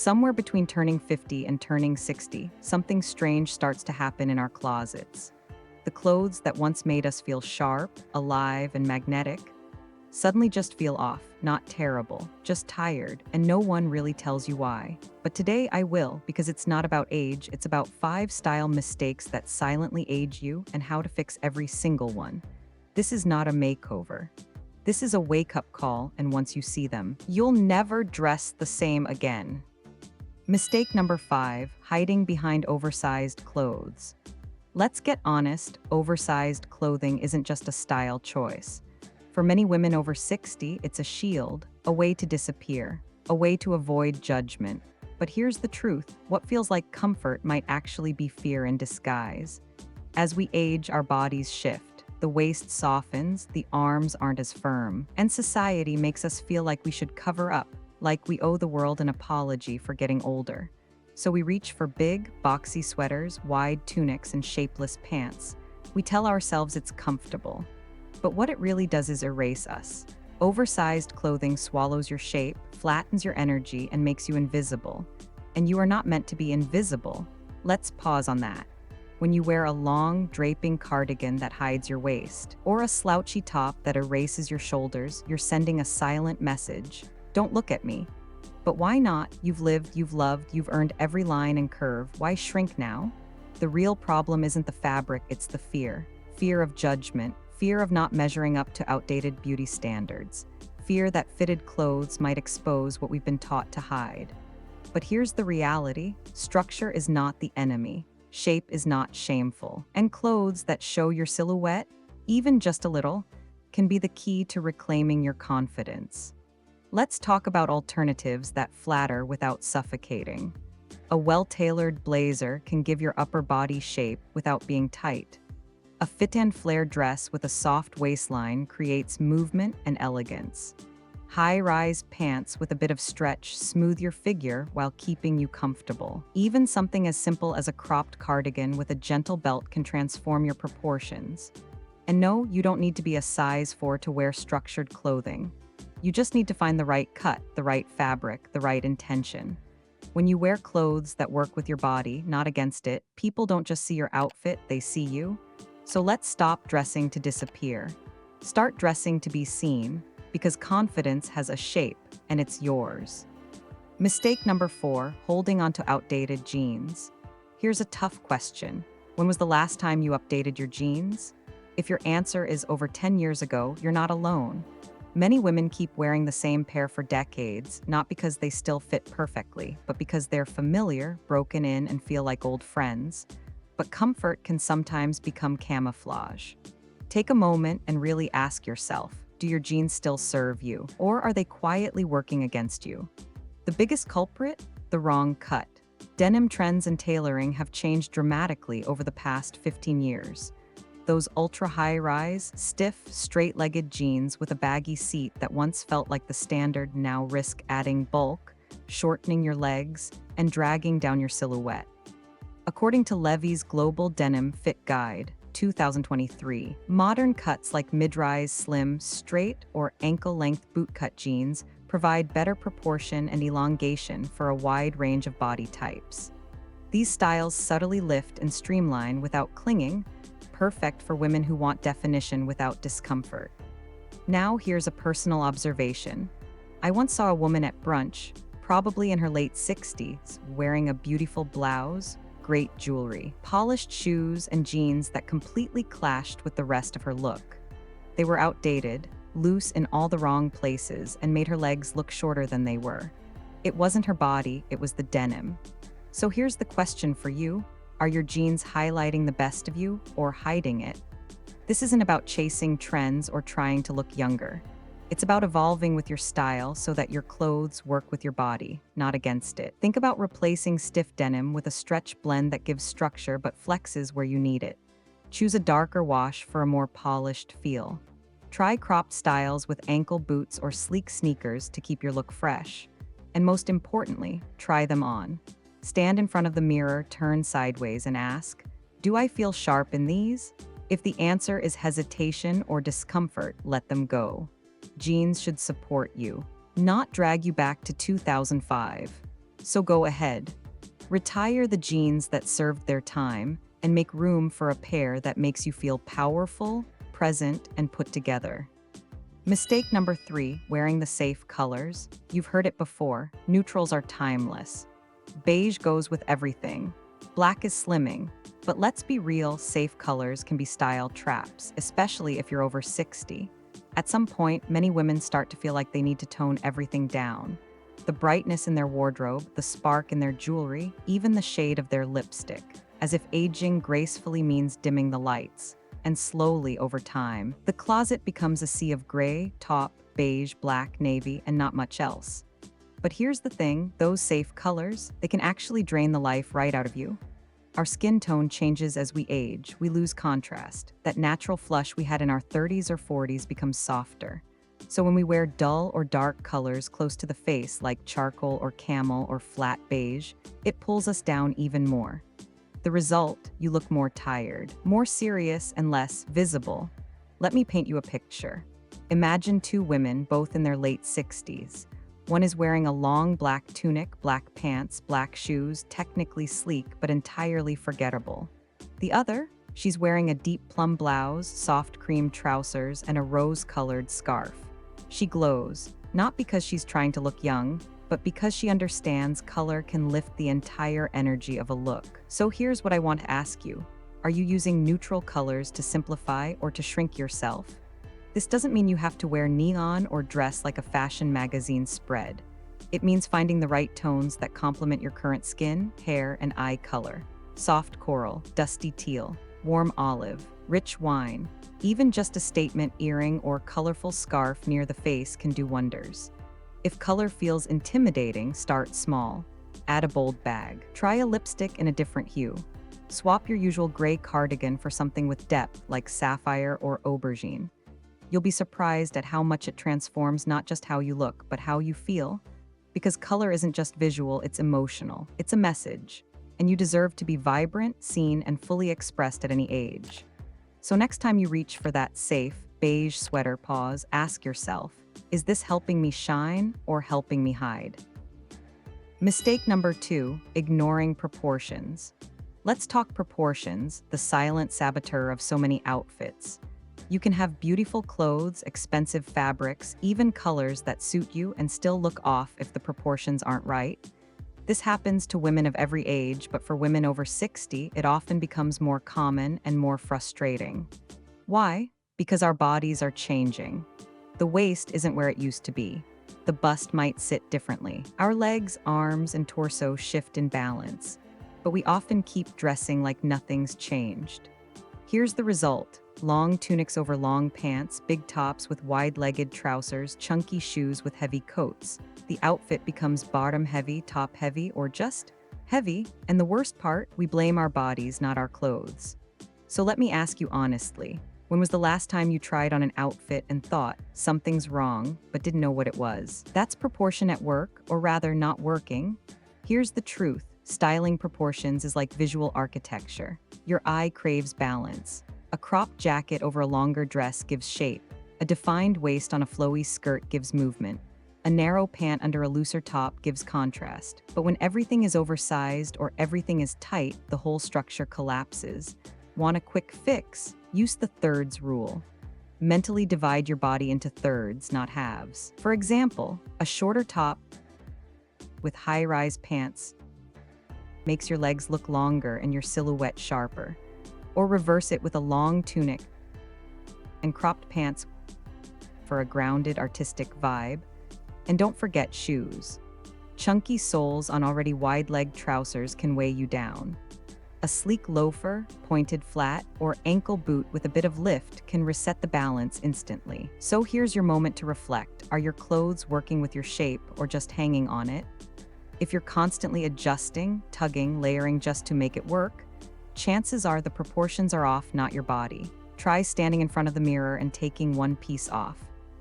Somewhere between turning 50 and turning 60, something strange starts to happen in our closets. The clothes that once made us feel sharp, alive, and magnetic suddenly just feel off, not terrible, just tired, and no one really tells you why. But today I will, because it's not about age, it's about 5 style mistakes that silently age you and how to fix every single one. This is not a makeover. This is a wake-up call, and once you see them, you'll never dress the same again. Mistake number 5, hiding behind oversized clothes. Let's get honest, oversized clothing isn't just a style choice. For many women over 60, it's a shield, a way to disappear, a way to avoid judgment. But here's the truth, what feels like comfort might actually be fear in disguise. As we age, our bodies shift. The waist softens, the arms aren't as firm, and society makes us feel like we should cover up, like we owe the world an apology for getting older. So we reach for big, boxy sweaters, wide tunics, and shapeless pants. We tell ourselves it's comfortable. But what it really does is erase us. Oversized clothing swallows your shape, flattens your energy, and makes you invisible. And you are not meant to be invisible. Let's pause on that. When you wear a long, draping cardigan that hides your waist, or a slouchy top that erases your shoulders, you're sending a silent message. Don't look at me. But why not? You've lived, you've loved, you've earned every line and curve. Why shrink now? The real problem isn't the fabric, it's the fear. Fear of judgment, fear of not measuring up to outdated beauty standards, fear that fitted clothes might expose what we've been taught to hide. But here's the reality, structure is not the enemy, shape is not shameful, and clothes that show your silhouette, even just a little, can be the key to reclaiming your confidence. Let's talk about alternatives that flatter without suffocating. A well-tailored blazer can give your upper body shape without being tight. A fit and flare dress with a soft waistline creates movement and elegance. High-rise pants with a bit of stretch smooth your figure while keeping you comfortable. Even something as simple as a cropped cardigan with a gentle belt can transform your proportions. And no, you don't need to be a size 4 to wear structured clothing. You just need to find the right cut, the right fabric, the right intention. When you wear clothes that work with your body, not against it, people don't just see your outfit, they see you. So let's stop dressing to disappear. Start dressing to be seen, because confidence has a shape, and it's yours. Mistake number 4, holding onto outdated jeans. Here's a tough question. When was the last time you updated your jeans? If your answer is over 10 years ago, you're not alone. Many women keep wearing the same pair for decades, not because they still fit perfectly, but because they're familiar, broken in, and feel like old friends. But comfort can sometimes become camouflage. Take a moment and really ask yourself, do your jeans still serve you, or are they quietly working against you? The biggest culprit? The wrong cut. Denim trends and tailoring have changed dramatically over the past 15 years. Those ultra-high-rise, stiff, straight-legged jeans with a baggy seat that once felt like the standard now risk adding bulk, shortening your legs, and dragging down your silhouette. According to Levi's Global Denim Fit Guide, 2023, modern cuts like mid-rise, slim, straight, or ankle-length bootcut jeans provide better proportion and elongation for a wide range of body types. These styles subtly lift and streamline without clinging, perfect for women who want definition without discomfort. Now here's a personal observation. I once saw a woman at brunch, probably in her late 60s, wearing a beautiful blouse, great jewelry, polished shoes, and jeans that completely clashed with the rest of her look. They were outdated, loose in all the wrong places, and made her legs look shorter than they were. It wasn't her body, it was the denim. So here's the question for you. Are your jeans highlighting the best of you or hiding it? This isn't about chasing trends or trying to look younger. It's about evolving with your style so that your clothes work with your body, not against it. Think about replacing stiff denim with a stretch blend that gives structure but flexes where you need it. Choose a darker wash for a more polished feel. Try cropped styles with ankle boots or sleek sneakers to keep your look fresh. And most importantly, try them on. Stand in front of the mirror, turn sideways, and ask, do I feel sharp in these? If the answer is hesitation or discomfort, let them go. Jeans should support you, not drag you back to 2005. So go ahead. Retire the jeans that served their time and make room for a pair that makes you feel powerful, present, and put together. Mistake number 3, wearing the safe colors. You've heard it before, neutrals are timeless. Beige goes with everything. Black is slimming. But let's be real, safe colors can be style traps, especially if you're over 60. At some point, many women start to feel like they need to tone everything down. The brightness in their wardrobe, the spark in their jewelry, even the shade of their lipstick, as if aging gracefully means dimming the lights. And slowly, over time, the closet becomes a sea of gray, taupe, beige, black, navy, and not much else. But here's the thing, those safe colors, they can actually drain the life right out of you. Our skin tone changes as we age, we lose contrast. That natural flush we had in our 30s or 40s becomes softer. So when we wear dull or dark colors close to the face like charcoal or camel or flat beige, it pulls us down even more. The result, you look more tired, more serious, and less visible. Let me paint you a picture. Imagine 2 women, both in their late 60s. One is wearing a long black tunic, black pants, black shoes, technically sleek but entirely forgettable. The other, she's wearing a deep plum blouse, soft cream trousers, and a rose-colored scarf. She glows, not because she's trying to look young, but because she understands color can lift the entire energy of a look. So here's what I want to ask you. Are you using neutral colors to simplify or to shrink yourself? This doesn't mean you have to wear neon or dress like a fashion magazine spread. It means finding the right tones that complement your current skin, hair, and eye color. Soft coral, dusty teal, warm olive, rich wine. Even just a statement earring or colorful scarf near the face can do wonders. If color feels intimidating, start small. Add a bold bag. Try a lipstick in a different hue. Swap your usual gray cardigan for something with depth like sapphire or aubergine. You'll be surprised at how much it transforms not just how you look, but how you feel. Because color isn't just visual, it's emotional. It's a message. And you deserve to be vibrant, seen, and fully expressed at any age. So next time you reach for that safe, beige sweater, pause, ask yourself, is this helping me shine or helping me hide? Mistake number 2, ignoring proportions. Let's talk proportions, the silent saboteur of so many outfits. You can have beautiful clothes, expensive fabrics, even colors that suit you and still look off if the proportions aren't right. This happens to women of every age, but for women over 60, it often becomes more common and more frustrating. Why? Because our bodies are changing. The waist isn't where it used to be. The bust might sit differently. Our legs, arms, and torso shift in balance, but we often keep dressing like nothing's changed. Here's the result. Long tunics over long pants, big tops with wide-legged trousers, chunky shoes with heavy coats. The outfit becomes bottom-heavy, top-heavy, or just heavy. And the worst part, we blame our bodies, not our clothes. So let me ask you honestly, when was the last time you tried on an outfit and thought, something's wrong, but didn't know what it was? That's proportion at work, or rather not working. Here's the truth. Styling proportions is like visual architecture. Your eye craves balance. A cropped jacket over a longer dress gives shape. A defined waist on a flowy skirt gives movement. A narrow pant under a looser top gives contrast. But when everything is oversized or everything is tight, the whole structure collapses. Want a quick fix? Use the thirds rule. Mentally divide your body into thirds, not halves. For example, a shorter top with high-rise pants makes your legs look longer and your silhouette sharper. Or reverse it with a long tunic and cropped pants for a grounded, artistic vibe. And don't forget shoes. Chunky soles on already wide-legged trousers can weigh you down. A sleek loafer, pointed flat, or ankle boot with a bit of lift can reset the balance instantly. So here's your moment to reflect. Are your clothes working with your shape or just hanging on it? If you're constantly adjusting, tugging, layering just to make it work, chances are the proportions are off, not your body. Try standing in front of the mirror and taking one piece off.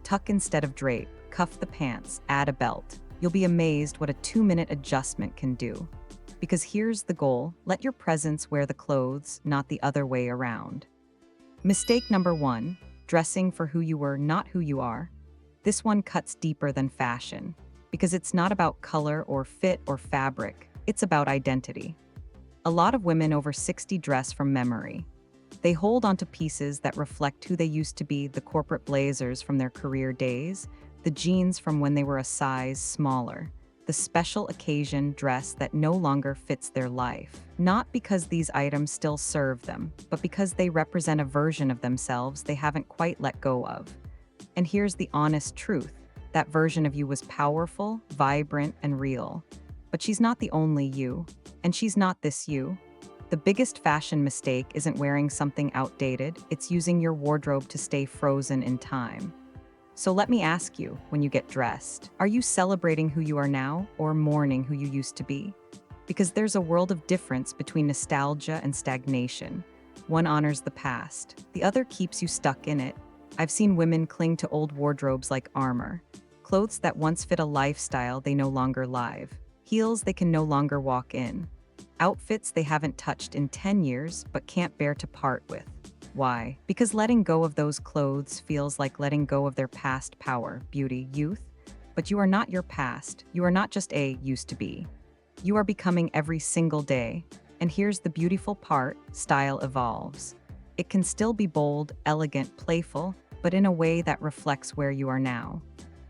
Tuck instead of drape, cuff the pants, add a belt. You'll be amazed what a 2-minute adjustment can do. Because here's the goal, let your presence wear the clothes, not the other way around. Mistake number 1, dressing for who you were, not who you are. This one cuts deeper than fashion. Because it's not about color or fit or fabric, it's about identity. A lot of women over 60 dress from memory. They hold onto pieces that reflect who they used to be: the corporate blazers from their career days, the jeans from when they were a size smaller, the special occasion dress that no longer fits their life. Not because these items still serve them, but because they represent a version of themselves they haven't quite let go of. And here's the honest truth: that version of you was powerful, vibrant, and real. But she's not the only you, and she's not this you. The biggest fashion mistake isn't wearing something outdated, it's using your wardrobe to stay frozen in time. So let me ask you, when you get dressed, are you celebrating who you are now or mourning who you used to be? Because there's a world of difference between nostalgia and stagnation. One honors the past, the other keeps you stuck in it. I've seen women cling to old wardrobes like armor, clothes that once fit a lifestyle they no longer live, heels they can no longer walk in, outfits they haven't touched in 10 years but can't bear to part with. Why? Because letting go of those clothes feels like letting go of their past power, beauty, youth. But you are not your past. You are not just a used to be. You are becoming every single day. And here's the beautiful part: style evolves. It can still be bold, elegant, playful, but in a way that reflects where you are now.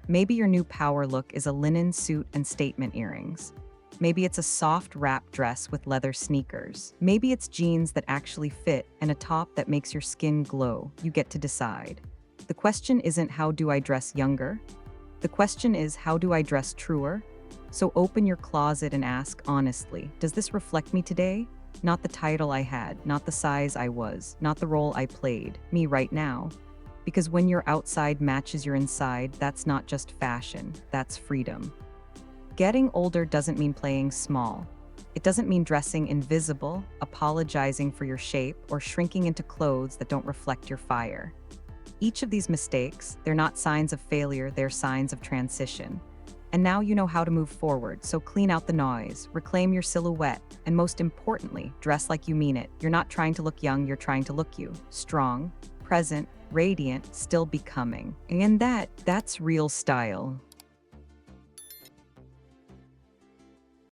Maybe your new power look is a linen suit and statement earrings. Maybe it's a soft wrap dress with leather sneakers. Maybe it's jeans that actually fit and a top that makes your skin glow. You get to decide. The question isn't how do I dress younger? The question is how do I dress truer? So open your closet and ask honestly, does this reflect me today? Not the title I had, not the size I was, not the role I played, me right now. Because when your outside matches your inside, that's not just fashion, that's freedom. Getting older doesn't mean playing small. It doesn't mean dressing invisible, apologizing for your shape, or shrinking into clothes that don't reflect your fire. Each of these mistakes, they're not signs of failure, they're signs of transition. And now you know how to move forward, so clean out the noise, reclaim your silhouette, and most importantly, dress like you mean it. You're not trying to look young, you're trying to look you. Strong, present, radiant, still becoming. And that's real style.